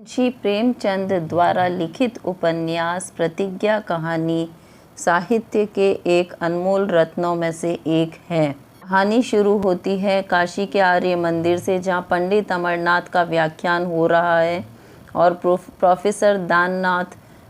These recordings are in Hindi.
मुंशी प्रेमचंद द्वारा लिखित उपन्यास प्रतिज्ञा कहानी साहित्य के एक अनमोल रत्नों में से एक है। कहानी शुरू होती है काशी के आर्य मंदिर से, जहां पंडित अमरनाथ का व्याख्यान हो रहा है और प्रोफेसर दाननाथ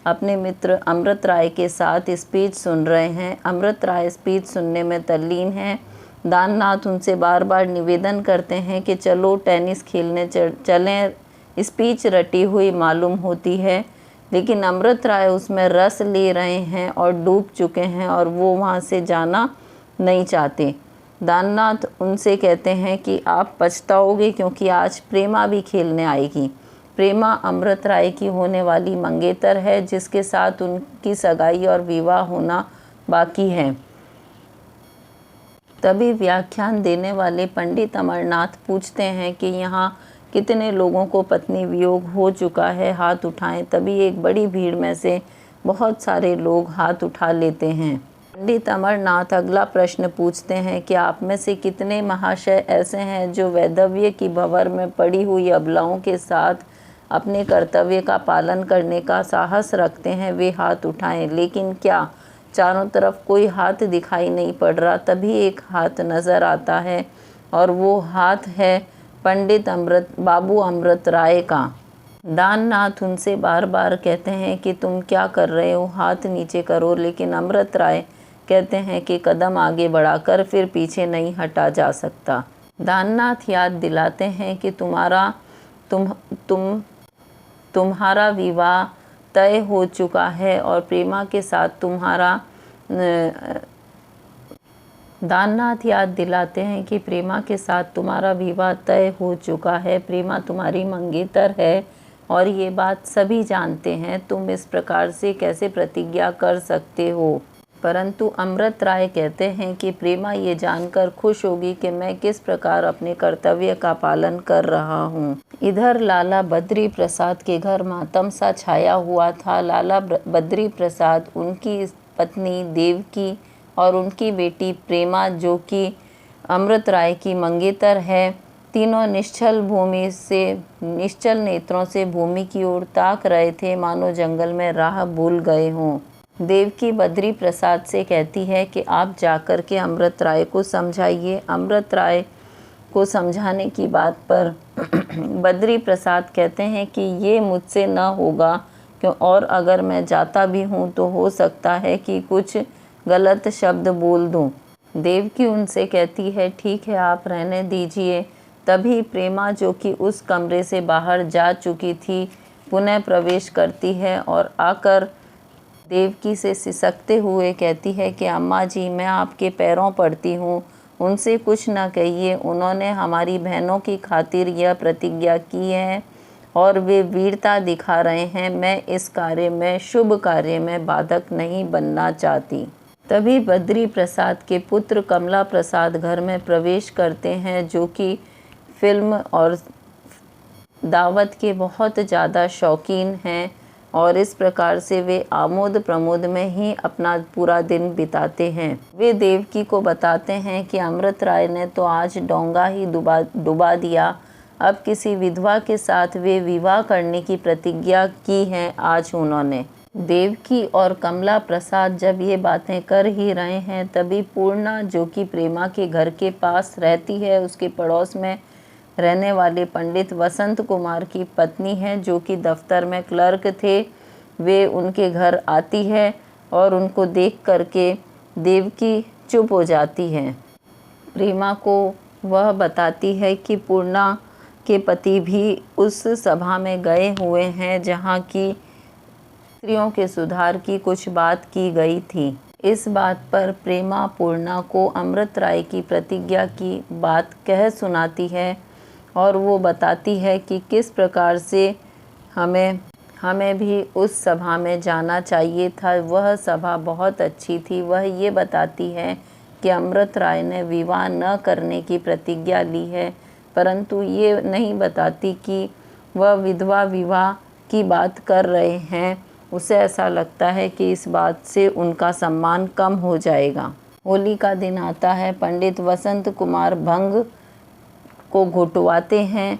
अपने मित्र अमृत राय के साथ स्पीच सुन रहे हैं। अमृत राय स्पीच सुनने में तल्लीन हैं। दाननाथ उनसे बार बार निवेदन करते हैं कि चलो टेनिस खेलने चलें। स्पीच रटी हुई मालूम होती है, लेकिन अमृत राय उसमें रस ले रहे हैं और डूब चुके हैं और वो वहाँ से जाना नहीं चाहते। दाननाथ उनसे कहते हैं कि आप पछताओगे, क्योंकि आज प्रेमा भी खेलने आएगी। प्रेमा अमृत राय की होने वाली मंगेतर है, जिसके साथ उनकी सगाई और विवाह होना बाकी है। तभी व्याख्यान देने वाले पंडित अमरनाथ पूछते हैं कि यहाँ कितने लोगों को पत्नी वियोग हो चुका है, हाथ उठाएं। तभी एक बड़ी भीड़ में से बहुत सारे लोग हाथ उठा लेते हैं। पंडित अमरनाथ अगला प्रश्न पूछते हैं कि आप में से कितने महाशय ऐसे हैं जो वैधव्य की भंवर में पड़ी हुई अबलाओं के साथ अपने कर्तव्य का पालन करने का साहस रखते हैं, वे हाथ उठाएं। लेकिन क्या चारों तरफ कोई हाथ दिखाई नहीं पड़ रहा। तभी एक हाथ नज़र आता है और वो हाथ है पंडित बाबू अमृत राय का। दाननाथ उनसे बार बार कहते हैं कि तुम क्या कर रहे हो, हाथ नीचे करो। लेकिन अमृत राय कहते हैं कि कदम आगे बढ़ाकर फिर पीछे नहीं हटा जा सकता। दाननाथ याद दिलाते हैं कि तुम्हारा विवाह तय हो चुका है और प्रेमा के साथ दाननाथ याद दिलाते हैं कि प्रेमा के साथ तुम्हारा विवाह तय हो चुका है। प्रेमा तुम्हारी मंगेतर है और ये बात सभी जानते हैं। तुम इस प्रकार से कैसे प्रतिज्ञा कर सकते हो? परंतु अमृत राय कहते हैं कि प्रेमा ये जानकर खुश होगी कि मैं किस प्रकार अपने कर्तव्य का पालन कर रहा हूँ। इधर लाला बद्री प्रसाद के घर मातम सा छाया हुआ था। लाला बद्री प्रसाद, उनकी पत्नी देवकी और उनकी बेटी प्रेमा, जो कि अमृत राय की मंगेतर है, तीनों निश्चल नेत्रों से भूमि की ओर ताक रहे थे, मानो जंगल में राह भूल गए हों। देवकी बद्री प्रसाद से कहती है कि आप जाकर के अमृत राय को समझाइए। अमृत राय को समझाने की बात पर बद्री प्रसाद कहते हैं कि ये मुझसे न होगा, क्यों, और अगर मैं जाता भी हूँ तो हो सकता है कि कुछ गलत शब्द बोल दूँ। देवकी उनसे कहती है ठीक है, आप रहने दीजिए। तभी प्रेमा, जो कि उस कमरे से बाहर जा चुकी थी, पुनः प्रवेश करती है और आकर देवकी से सिसकते हुए कहती है कि अम्मा जी, मैं आपके पैरों पड़ती हूँ, उनसे कुछ न कहिए। उन्होंने हमारी बहनों की खातिर यह प्रतिज्ञा की है और वे वीरता दिखा रहे हैं। मैं इस कार्य में, शुभ कार्य में बाधक नहीं बनना चाहती। तभी बद्री प्रसाद के पुत्र कमला प्रसाद घर में प्रवेश करते हैं, जो कि फिल्म और दावत के बहुत ज़्यादा शौकीन हैं और इस प्रकार से वे आमोद प्रमोद में ही अपना पूरा दिन बिताते हैं। वे देवकी को बताते हैं कि अमृत राय ने तो आज डोंगा ही डुबा दिया। अब किसी विधवा के साथ वे विवाह करने की प्रतिज्ञा की है आज उन्होंने। देवकी और कमला प्रसाद जब ये बातें कर ही रहे हैं, तभी पूर्णा, जो कि प्रेमा के घर के पास रहती है, उसके पड़ोस में रहने वाले पंडित वसंत कुमार की पत्नी है, जो कि दफ्तर में क्लर्क थे, वे उनके घर आती है और उनको देख करके देवकी चुप हो जाती है। प्रेमा को वह बताती है कि पूर्णा के पति भी उस सभा में गए हुए हैं, जहाँ की स्त्रियों के सुधार की कुछ बात की गई थी। इस बात पर प्रेमा पूर्णा को अमृत राय की प्रतिज्ञा की बात कह सुनाती है और वो बताती है कि किस प्रकार से हमें भी उस सभा में जाना चाहिए था। वह सभा बहुत अच्छी थी। वह ये बताती है कि अमृत राय ने विवाह न करने की प्रतिज्ञा ली है, परंतु ये नहीं बताती कि वह विधवा विवाह की बात कर रहे हैं। उसे ऐसा लगता है कि इस बात से उनका सम्मान कम हो जाएगा। होली का दिन आता है। पंडित वसंत कुमार भंग को घुटवाते हैं।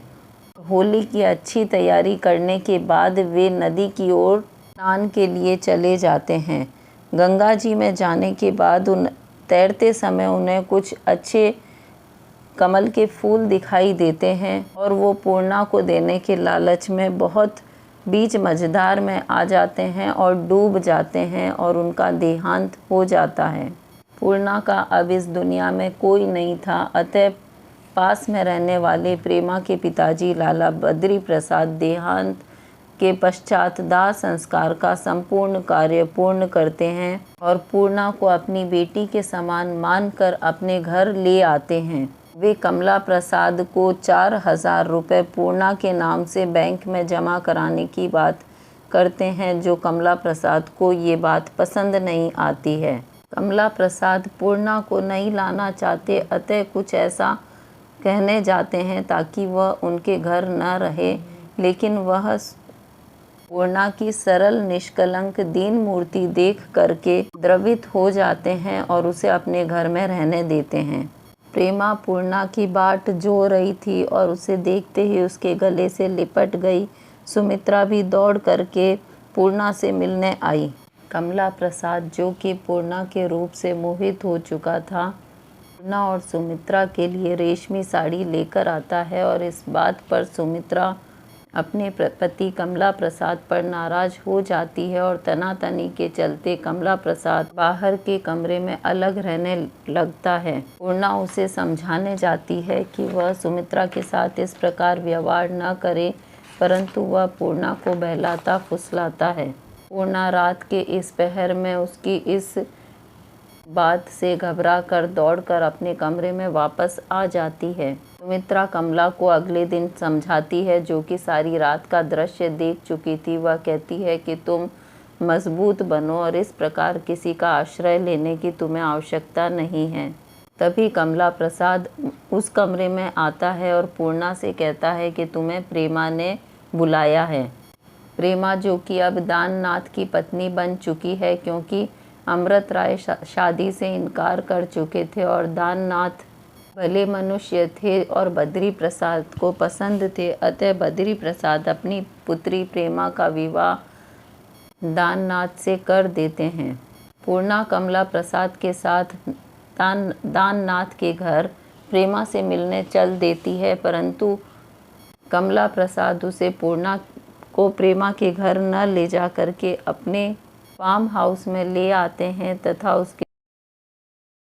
होली की अच्छी तैयारी करने के बाद वे नदी की ओर स्नान के लिए चले जाते हैं। गंगा जी में जाने के बाद तैरते समय उन्हें कुछ अच्छे कमल के फूल दिखाई देते हैं और वो पूर्णा को देने के लालच में बहुत बीच मझधार में आ जाते हैं और डूब जाते हैं और उनका देहांत हो जाता है। पूर्णा का अब इस दुनिया में कोई नहीं था, अतः पास में रहने वाले प्रेमा के पिताजी लाला बद्री प्रसाद देहांत के पश्चात दाह संस्कार का संपूर्ण कार्य पूर्ण करते हैं और पूर्णा को अपनी बेटी के समान मानकर अपने घर ले आते हैं। वे कमला प्रसाद को 4,000 रुपये पूर्णा के नाम से बैंक में जमा कराने की बात करते हैं, जो कमला प्रसाद को ये बात पसंद नहीं आती है। कमला प्रसाद पूर्णा को नहीं लाना चाहते, अतः कुछ ऐसा कहने जाते हैं ताकि वह उनके घर न रहे, लेकिन वह पूर्णा की सरल निष्कलंक दीन मूर्ति देख करके द्रवित हो जाते हैं और उसे अपने घर में रहने देते हैं। प्रेमा पूर्णा की बाट जो रही थी और उसे देखते ही उसके गले से लिपट गई। सुमित्रा भी दौड़ करके पूर्णा से मिलने आई। कमला प्रसाद, जो कि पूर्णा के रूप से मोहित हो चुका था, पूर्णा और सुमित्रा के लिए रेशमी साड़ी लेकर आता है और इस बात पर सुमित्रा अपने पति कमला प्रसाद पर नाराज हो जाती है और तनातनी के चलते कमला प्रसाद बाहर के कमरे में अलग रहने लगता है। पूर्णा उसे समझाने जाती है कि वह सुमित्रा के साथ इस प्रकार व्यवहार न करे, परंतु वह पूर्णा को बहलाता फुसलाता है। पूर्णा रात के इस पहर में उसकी इस बात से घबरा कर दौड़कर अपने कमरे में वापस आ जाती है। सुमित्रा कमला को अगले दिन समझाती है, जो कि सारी रात का दृश्य देख चुकी थी। वह कहती है कि तुम मजबूत बनो और इस प्रकार किसी का आश्रय लेने की तुम्हें आवश्यकता नहीं है। तभी कमला प्रसाद उस कमरे में आता है और पूर्णा से कहता है कि तुम्हें प्रेमा ने बुलाया है। प्रेमा, जो कि अब दाननाथ की पत्नी बन चुकी है, क्योंकि अमृत राय शादी से इनकार कर चुके थे और दाननाथ भले मनुष्य थे और बद्री प्रसाद को पसंद थे, अतः बद्री प्रसाद अपनी पुत्री प्रेमा का विवाह दाननाथ से कर देते हैं। पूर्णा कमला प्रसाद के साथ दाननाथ के घर प्रेमा से मिलने चल देती है, परंतु कमला प्रसाद उसे पूर्णा को प्रेमा के घर न ले जा करके अपने फार्म हाउस में ले आते हैं तथा उसके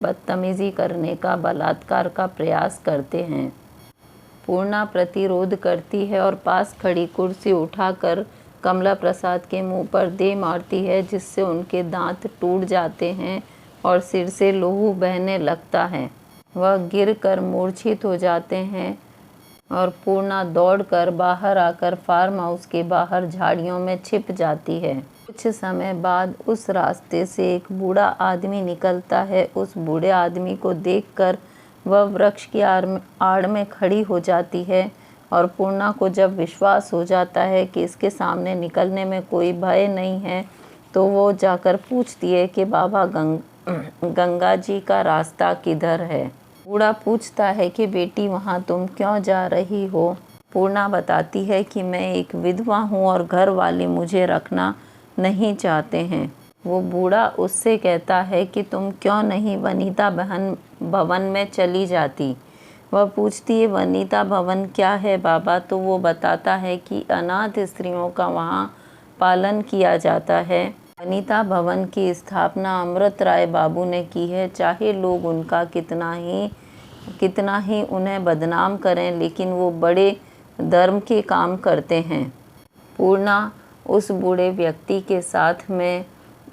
बदतमीजी करने का, बलात्कार का प्रयास करते हैं। पूर्णा प्रतिरोध करती है और पास खड़ी कुर्सी उठाकर कमला प्रसाद के मुंह पर दे मारती है, जिससे उनके दांत टूट जाते हैं और सिर से लहू बहने लगता है। वह गिरकर मूर्छित हो जाते हैं और पूर्णा दौड़कर बाहर आकर फार्म हाउस के बाहर झाड़ियों में छिप जाती है। कुछ समय बाद उस रास्ते से एक बूढ़ा आदमी निकलता है। उस बूढ़े आदमी को देखकर वह वृक्ष की आड़ में खड़ी हो जाती है और पूर्णा को जब विश्वास हो जाता है कि इसके सामने निकलने में कोई भय नहीं है, तो वो जाकर पूछती है कि बाबा गंगा जी का रास्ता किधर है। बूढ़ा पूछता है कि बेटी, वहाँ तुम क्यों जा रही हो? पूर्णा बताती है कि मैं एक विधवा हूँ और घर वाले मुझे रखना नहीं चाहते हैं। वो बूढ़ा उससे कहता है कि तुम क्यों नहीं वनिता भवन में चली जाती। वह पूछती है, वनिता भवन क्या है बाबा? तो वो बताता है कि अनाथ स्त्रियों का वहाँ पालन किया जाता है। वनिता भवन की स्थापना अमृत राय बाबू ने की है। चाहे लोग उनका कितना ही उन्हें बदनाम करें, लेकिन वो बड़े धर्म के काम करते हैं। पूर्णा उस बूढ़े व्यक्ति के साथ में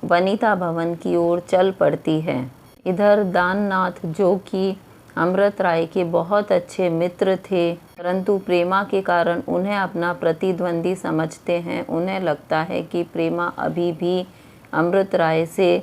वनिता भवन की ओर चल पड़ती है। इधर दाननाथ, जो कि अमृत राय के बहुत अच्छे मित्र थे, परंतु प्रेमा के कारण उन्हें अपना प्रतिद्वंदी समझते हैं। उन्हें लगता है कि प्रेमा अभी भी अमृत राय से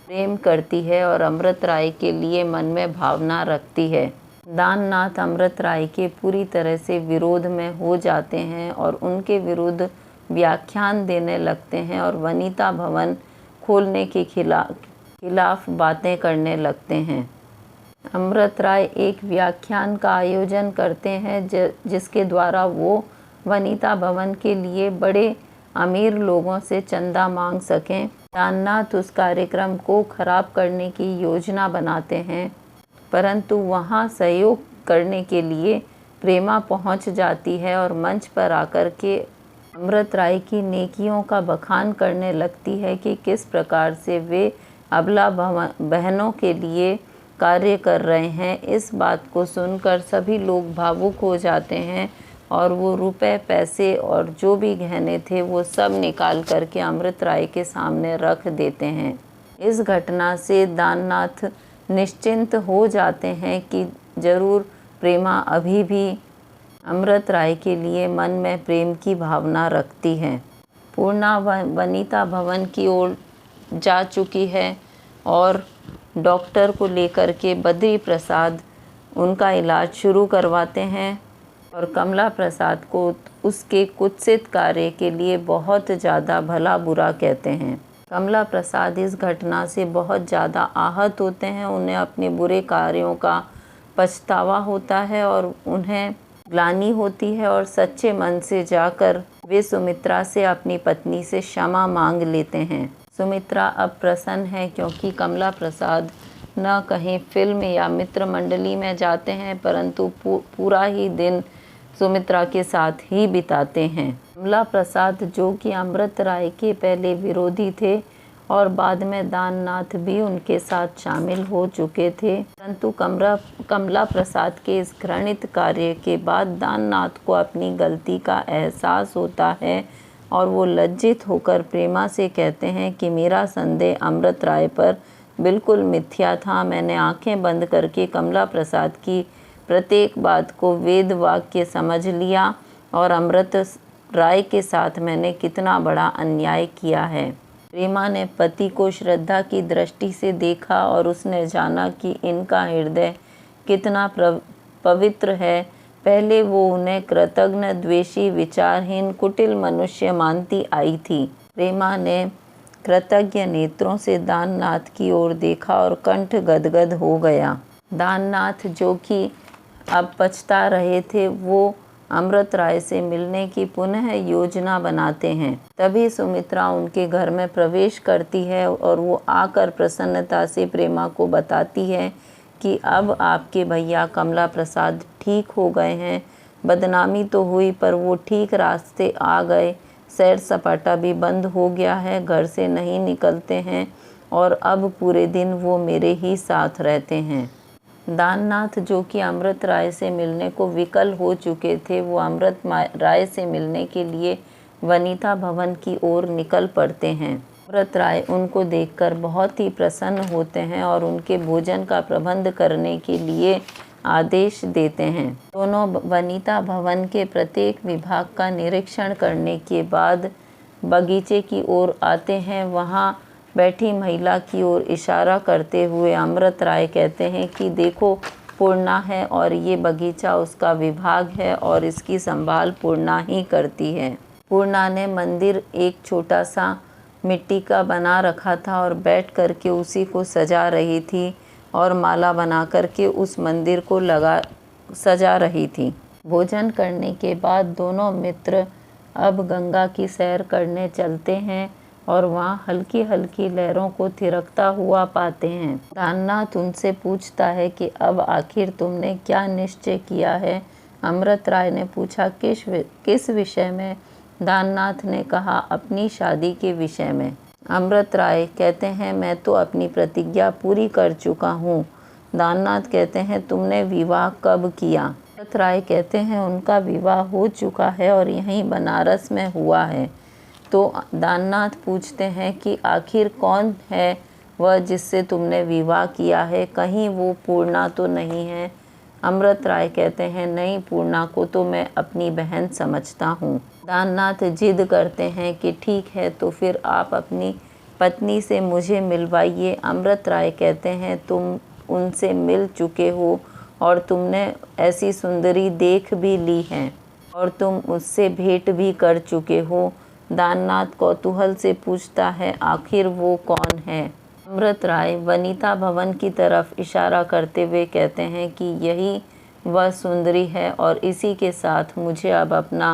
प्रेम करती है और अमृत राय के लिए मन में भावना रखती है। दाननाथ अमृत राय के पूरी तरह से विरोध में हो जाते हैं और उनके विरुद्ध व्याख्यान देने लगते हैं और वनिता भवन खोलने के खिलाफ बातें करने लगते हैं। अमृत राय एक व्याख्यान का आयोजन करते हैं जिसके द्वारा वो वनिता भवन के लिए बड़े अमीर लोगों से चंदा मांग सकें। दाननाथ उस कार्यक्रम को खराब करने की योजना बनाते हैं, परंतु वहां सहयोग करने के लिए प्रेमा पहुंच जाती है और मंच पर आकर के अमृत राय की नेकियों का बखान करने लगती है कि किस प्रकार से वे अबला बहनों के लिए कार्य कर रहे हैं। इस बात को सुनकर सभी लोग भावुक हो जाते हैं और वो रुपए, पैसे और जो भी गहने थे वो सब निकाल करके अमृत राय के सामने रख देते हैं। इस घटना से दाननाथ निश्चिंत हो जाते हैं कि जरूर प्रेमा अभी भी अमृत राय के लिए मन में प्रेम की भावना रखती है। पूर्णा वनिता भवन की ओर जा चुकी है और डॉक्टर को लेकर के बद्री प्रसाद उनका इलाज शुरू करवाते हैं और कमला प्रसाद को उसके कुत्सित कार्य के लिए बहुत ज़्यादा भला बुरा कहते हैं। कमला प्रसाद इस घटना से बहुत ज़्यादा आहत होते हैं। उन्हें अपने बुरे कार्यों का पछतावा होता है और उन्हें ग्लानि होती है और सच्चे मन से जाकर वे सुमित्रा से, अपनी पत्नी से क्षमा मांग लेते हैं। सुमित्रा अब प्रसन्न है क्योंकि कमला प्रसाद न कहीं फिल्म या मित्र मंडली में जाते हैं, परंतु पूरा ही दिन सुमित्रा के साथ ही बिताते हैं। कमला प्रसाद, जो कि अमृत राय के पहले विरोधी थे और बाद में दाननाथ भी उनके साथ शामिल हो चुके थे, परंतु कमला प्रसाद के इस घृणित कार्य के बाद दाननाथ को अपनी गलती का एहसास होता है और वो लज्जित होकर प्रेमा से कहते हैं कि मेरा संदेह अमृत राय पर बिल्कुल मिथ्या था। मैंने आंखें बंद करके कमला प्रसाद की प्रत्येक बात को वेद वाक्य समझ लिया और अमृत राय के साथ मैंने कितना बड़ा अन्याय किया है। प्रेमा ने पति को श्रद्धा की दृष्टि से देखा और उसने जाना कि इनका हृदय कितना पवित्र है। पहले वो उन्हें कृतघ्न, द्वेषी, विचारहीन, कुटिल मनुष्य मानती आई थी। प्रेमा ने कृतज्ञ नेत्रों से दाननाथ की ओर देखा और कंठ गदगद हो गया। दाननाथ, जो कि अब पछता रहे थे, वो अमृत राय से मिलने की पुनः योजना बनाते हैं। तभी सुमित्रा उनके घर में प्रवेश करती है और वो आकर प्रसन्नता से प्रेमा को बताती है कि अब आपके भैया कमला प्रसाद ठीक हो गए हैं। बदनामी तो हुई पर वो ठीक रास्ते आ गए। सैर सपाटा भी बंद हो गया है, घर से नहीं निकलते हैं और अब पूरे दिन वो मेरे ही साथ रहते हैं। दाननाथ, जो कि अमृत राय से मिलने को विकल हो चुके थे, वो अमृत राय से मिलने के लिए वनिता भवन की ओर निकल पड़ते हैं। अमृत राय उनको देखकर बहुत ही प्रसन्न होते हैं और उनके भोजन का प्रबंध करने के लिए आदेश देते हैं। दोनों वनिता भवन के प्रत्येक विभाग का निरीक्षण करने के बाद बगीचे की ओर आते हैं। वहाँ बैठी महिला की ओर इशारा करते हुए अमृत राय कहते हैं कि देखो, पूर्णा है और ये बगीचा उसका विभाग है और इसकी संभाल पूर्णा ही करती है। पूर्णा ने मंदिर एक छोटा सा मिट्टी का बना रखा था और बैठ करके उसी को सजा रही थी और माला बना करके उस मंदिर को सजा रही थी। भोजन करने के बाद दोनों मित्र अब गंगा की सैर करने चलते हैं और वहाँ हल्की हल्की लहरों को थिरकता हुआ पाते हैं। दाननाथ उनसे पूछता है कि अब आखिर तुमने क्या निश्चय किया है? अमृत राय ने पूछा, किस विषय में? दाननाथ ने कहा, अपनी शादी के विषय में। अमृत राय कहते हैं, मैं तो अपनी प्रतिज्ञा पूरी कर चुका हूँ। दाननाथ कहते हैं, तुमने विवाह कब किया? अमृत राय कहते हैं, उनका विवाह हो चुका है और यहीं बनारस में हुआ है। तो दाननाथ पूछते हैं कि आखिर कौन है वह जिससे तुमने विवाह किया है? कहीं वो पूर्णा तो नहीं है? अमृत राय कहते हैं, नहीं, पूर्णा को तो मैं अपनी बहन समझता हूँ। दाननाथ जिद करते हैं कि ठीक है, तो फिर आप अपनी पत्नी से मुझे मिलवाइए। अमृत राय कहते हैं, तुम उनसे मिल चुके हो और तुमने ऐसी सुंदरी देख भी ली है और तुम उससे भेंट भी कर चुके हो। दाननाथ कौतूहल से पूछता है, आखिर वो कौन है? अमृत राय वनिता भवन की तरफ इशारा करते हुए कहते हैं कि यही वह सुंदरी है और इसी के साथ मुझे अब अपना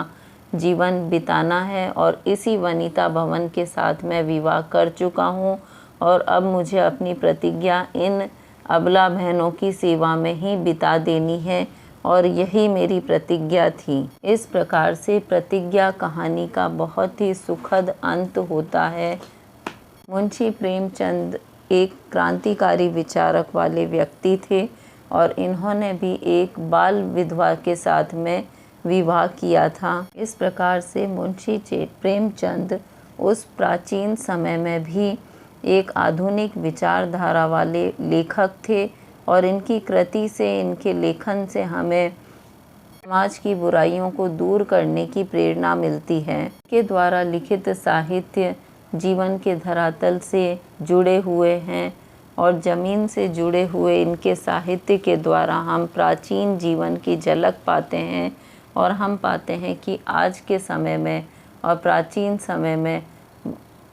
जीवन बिताना है और इसी वनिता भवन के साथ मैं विवाह कर चुका हूँ और अब मुझे अपनी प्रतिज्ञा इन अबला बहनों की सेवा में ही बिता देनी है और यही मेरी प्रतिज्ञा थी। इस प्रकार से प्रतिज्ञा कहानी का बहुत ही सुखद अंत होता है। मुंशी प्रेमचंद एक क्रांतिकारी विचारक वाले व्यक्ति थे और इन्होंने भी एक बाल विधवा के साथ में विवाह किया था। इस प्रकार से मुंशी प्रेमचंद उस प्राचीन समय में भी एक आधुनिक विचारधारा वाले लेखक थे और इनकी कृति से, इनके लेखन से हमें समाज की बुराइयों को दूर करने की प्रेरणा मिलती है। इनके द्वारा लिखित साहित्य जीवन के धरातल से जुड़े हुए हैं और ज़मीन से जुड़े हुए इनके साहित्य के द्वारा हम प्राचीन जीवन की झलक पाते हैं और हम पाते हैं कि आज के समय में और प्राचीन समय में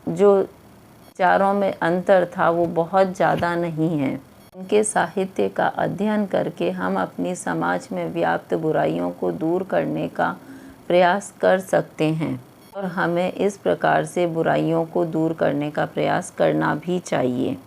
जो विचारों में अंतर था वो बहुत ज़्यादा नहीं है। इनके साहित्य का अध्ययन करके हम अपनी समाज में व्याप्त बुराइयों को दूर करने का प्रयास कर सकते हैं और हमें इस प्रकार से बुराइयों को दूर करने का प्रयास करना भी चाहिए।